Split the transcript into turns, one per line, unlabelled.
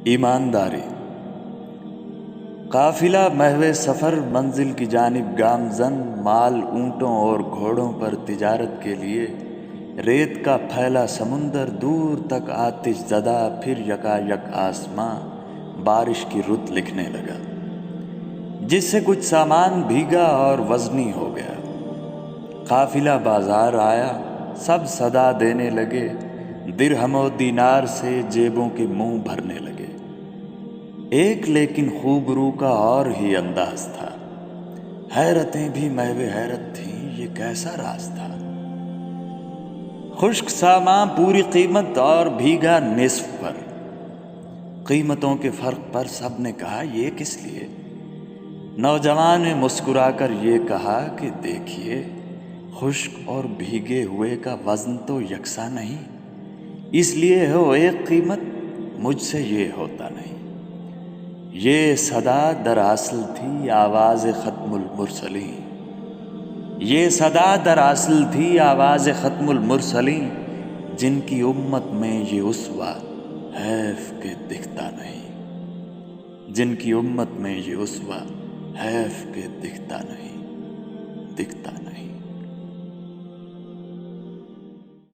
ایمانداری۔ قافلہ محو سفر منزل کی جانب گامزن، مال اونٹوں اور گھوڑوں پر تجارت کے لیے ریت کا پھیلا سمندر، دور تک آتش زدہ، پھر یکایک آسماں بارش کی رت لکھنے لگا، جس سے کچھ سامان بھیگا اور وزنی ہو گیا۔ قافلہ بازار آیا، سب صدا دینے لگے، درہم و دینار سے جیبوں کے منہ بھرنے لگے۔ ایک لیکن خوبرو کا اور ہی انداز تھا، حیرتیں بھی محو حیرت تھیں، یہ کیسا راز تھا؟ خشک سامان پوری قیمت اور بھیگا نصف پر۔ قیمتوں کے فرق پر سب نے کہا یہ کس لیے؟ نوجوان نے مسکرا کر یہ کہا کہ دیکھیے، خشک اور بھیگے ہوئے کا وزن تو یکساں نہیں، اس لیے ہو ایک قیمت، مجھ سے یہ ہوتا نہیں۔ یہ صدا دراصل تھی آواز ختم المرسلین، یہ صدا دراصل تھی آواز ختم المرسلین، جن کی امت میں یہ اسوہ حیف کہ دکھتا نہیں، جن کی امت میں یہ اسوہ حیف کہ دکھتا نہیں، دکھتا نہیں۔